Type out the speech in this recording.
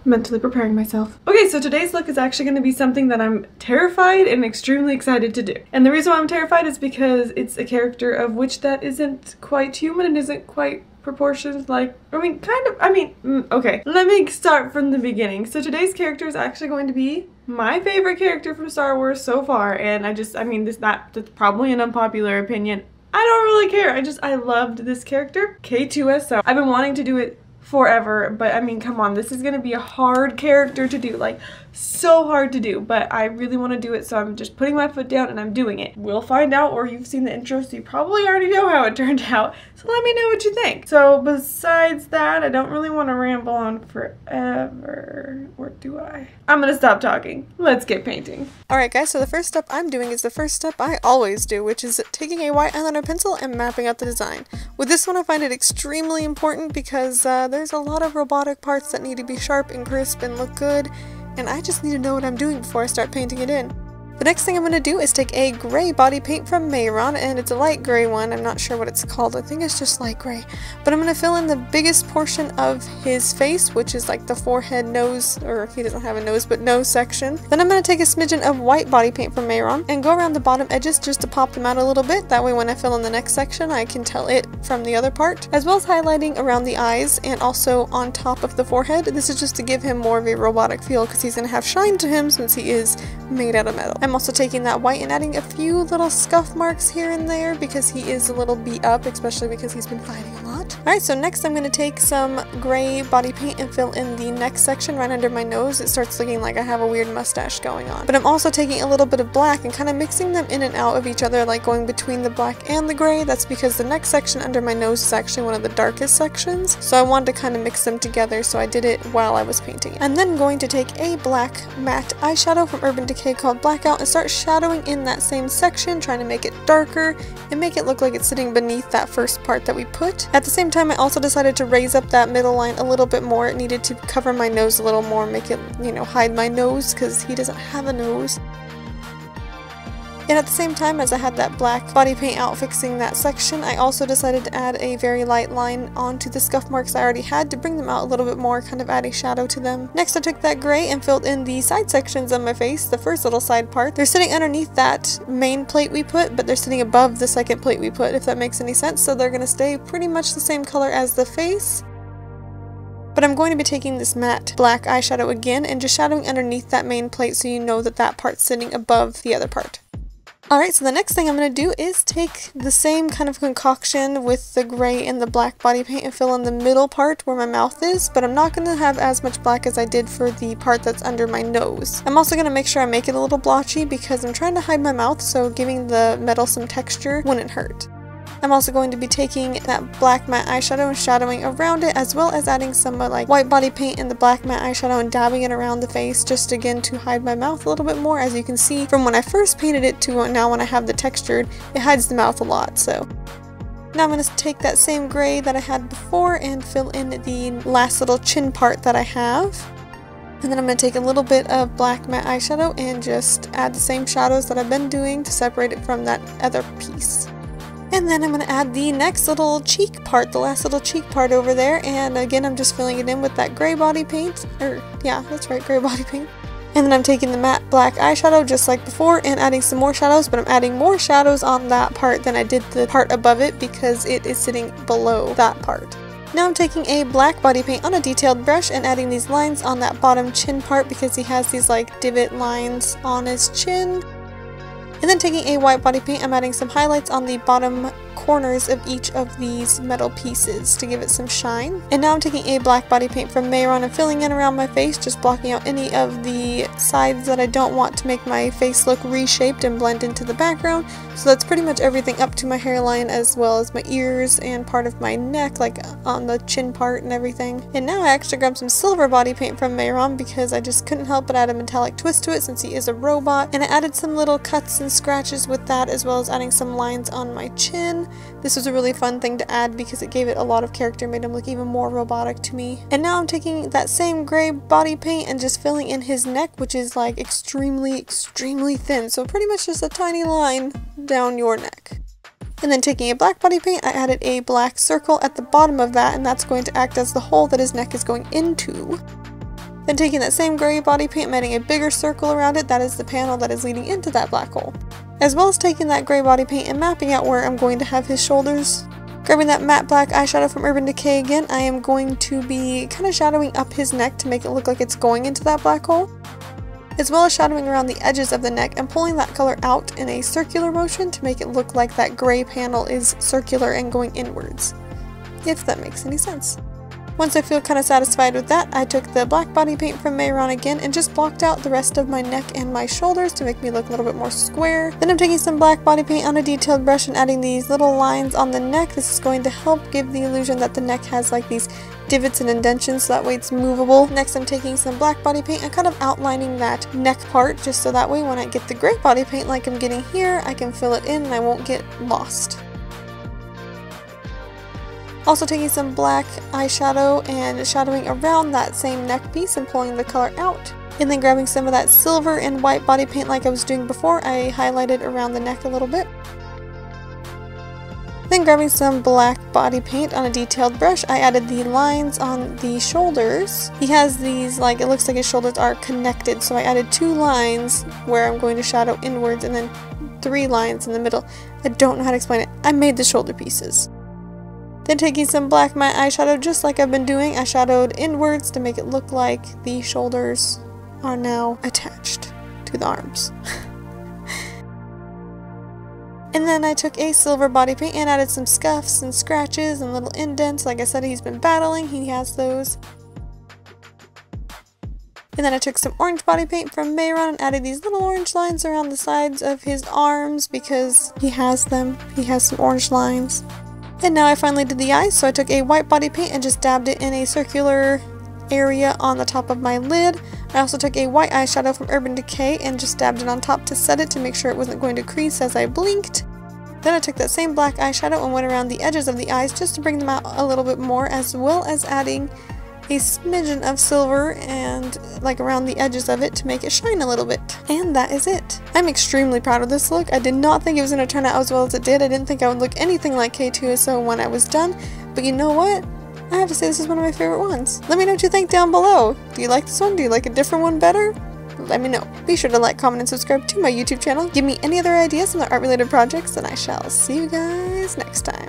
mentally preparing myself. Okay, so today's look is actually going to be something that I'm terrified and extremely excited to do. And the reason why I'm terrified is because it's a character of which that isn't quite human and isn't quite proportioned, like, okay, let me start from the beginning. So today's character is actually going to be my favorite character from Star Wars so far, and that's probably an unpopular opinion. I don't really care. I loved this character, K2SO. I've been wanting to do it forever, but I mean, come on, this is gonna be a hard character to do, like so hard to do, but I really want to do it, so I'm just putting my foot down and I'm doing it. We'll find out, or you've seen the intro, so you probably already know how it turned out, so let me know what you think. So besides that, I don't really want to ramble on forever, or do I? I'm gonna stop talking. Let's get painting. Alright guys, so the first step I'm doing is the first step I always do, which is taking a white eyeliner pencil and mapping out the design. With this one I find it extremely important because there's a lot of robotic parts that need to be sharp and crisp and look good, and I just need to know what I'm doing before I start painting it in. The next thing I'm going to do is take a gray body paint from Mehron, and it's a light gray one. I'm not sure what it's called. I think it's just light gray. But I'm going to fill in the biggest portion of his face, which is like the forehead, nose, or he doesn't have a nose, but nose section. Then I'm going to take a smidgen of white body paint from Mehron and go around the bottom edges just to pop them out a little bit. That way when I fill in the next section, I can tell it from the other part, as well as highlighting around the eyes and also on top of the forehead. This is just to give him more of a robotic feel because he's going to have shine to him since he is made out of metal. I'm also taking that white and adding a few little scuff marks here and there because he is a little beat up, especially because he's been fighting a lot. Alright, so next I'm going to take some gray body paint and fill in the neck section right under my nose. It starts looking like I have a weird mustache going on. But I'm also taking a little bit of black and kind of mixing them in and out of each other, like going between the black and the gray. That's because the neck section under my nose is actually one of the darkest sections, so I wanted to kind of mix them together, so I did it while I was painting. I'm then going to take a black matte eyeshadow from Urban Decay called Blackout and start shadowing in that same section, trying to make it darker and make it look like it's sitting beneath that first part that we put. At the same time, I also decided to raise up that middle line a little bit more. It needed to cover my nose a little more, make it, you know, hide my nose because he doesn't have a nose. And at the same time as I had that black body paint out fixing that section, I also decided to add a very light line onto the scuff marks I already had to bring them out a little bit more, kind of add a shadow to them. Next I took that gray and filled in the side sections of my face, the first little side part. They're sitting underneath that main plate we put, but they're sitting above the second plate we put, if that makes any sense, so they're going to stay pretty much the same color as the face. But I'm going to be taking this matte black eyeshadow again and just shadowing underneath that main plate so you know that that part's sitting above the other part. Alright, so the next thing I'm going to do is take the same kind of concoction with the gray and the black body paint and fill in the middle part where my mouth is, but I'm not going to have as much black as I did for the part that's under my nose. I'm also going to make sure I make it a little blotchy because I'm trying to hide my mouth, so giving the metal some texture wouldn't hurt. I'm also going to be taking that black matte eyeshadow and shadowing around it, as well as adding some like white body paint in the black matte eyeshadow and dabbing it around the face, just again to hide my mouth a little bit more. As you can see from when I first painted it to now when I have the textured, it hides the mouth a lot. So now I'm going to take that same gray that I had before and fill in the last little chin part that I have. And then I'm going to take a little bit of black matte eyeshadow and just add the same shadows that I've been doing to separate it from that other piece. And then I'm going to add the next little cheek part, the last little cheek part over there, and again I'm just filling it in with that gray body paint, yeah, that's right, gray body paint. And then I'm taking the matte black eyeshadow just like before and adding some more shadows, but I'm adding more shadows on that part than I did the part above it because it is sitting below that part. Now I'm taking a black body paint on a detailed brush and adding these lines on that bottom chin part because he has these like divot lines on his chin. And then taking a white body paint, I'm adding some highlights on the bottom corners of each of these metal pieces to give it some shine. And now I'm taking a black body paint from Mehron and filling in around my face, just blocking out any of the sides that I don't want to make my face look reshaped and blend into the background. So that's pretty much everything up to my hairline, as well as my ears and part of my neck, like on the chin part and everything. And now I actually grabbed some silver body paint from Mehron because I just couldn't help but add a metallic twist to it since he is a robot. And I added some little cuts and scratches with that, as well as adding some lines on my chin. This was a really fun thing to add because it gave it a lot of character, made him look even more robotic to me. And now I'm taking that same gray body paint and just filling in his neck, which is like extremely thin, so pretty much just a tiny line down your neck. And then taking a black body paint, I added a black circle at the bottom of that, and that's going to act as the hole that his neck is going into. Then taking that same gray body paint and adding a bigger circle around it, that is the panel that is leading into that black hole. As well as taking that gray body paint and mapping out where I'm going to have his shoulders. Grabbing that matte black eyeshadow from Urban Decay again, I am going to be kind of shadowing up his neck to make it look like it's going into that black hole. As well as shadowing around the edges of the neck and pulling that color out in a circular motion to make it look like that gray panel is circular and going inwards. If that makes any sense. Once I feel kind of satisfied with that, I took the black body paint from Mehron again and just blocked out the rest of my neck and my shoulders to make me look a little bit more square. Then I'm taking some black body paint on a detailed brush and adding these little lines on the neck. This is going to help give the illusion that the neck has like these divots and indentions so that way it's movable. Next I'm taking some black body paint and kind of outlining that neck part just so that way when I get the gray body paint like I'm getting here, I can fill it in and I won't get lost. Also taking some black eyeshadow and shadowing around that same neck piece and pulling the color out. And then grabbing some of that silver and white body paint like I was doing before, I highlighted around the neck a little bit. Then grabbing some black body paint on a detailed brush, I added the lines on the shoulders. He has these, like, it looks like his shoulders are connected, so I added 2 lines where I'm going to shadow inwards and then 3 lines in the middle. I don't know how to explain it. I made the shoulder pieces. Then taking some black matte eyeshadow, just like I've been doing, I shadowed inwards to make it look like the shoulders are now attached to the arms. And then I took a silver body paint and added some scuffs and scratches and little indents. Like I said, he's been battling, he has those. And then I took some orange body paint from Mehron and added these little orange lines around the sides of his arms because he has them. He has some orange lines. And now I finally did the eyes, so I took a white body paint and just dabbed it in a circular area on the top of my lid. I also took a white eyeshadow from Urban Decay and just dabbed it on top to set it to make sure it wasn't going to crease as I blinked. Then I took that same black eyeshadow and went around the edges of the eyes just to bring them out a little bit more, as well as adding a smidgen of silver and like around the edges of it to make it shine a little bit. And that is it. I'm extremely proud of this look. I did not think it was going to turn out as well as it did. I didn't think I would look anything like K2SO when I was done, but you know what? I have to say this is one of my favorite ones. Let me know what you think down below. Do you like this one? Do you like a different one better? Let me know. Be sure to like, comment, and subscribe to my YouTube channel. Give me any other ideas on the art related projects, and I shall see you guys next time.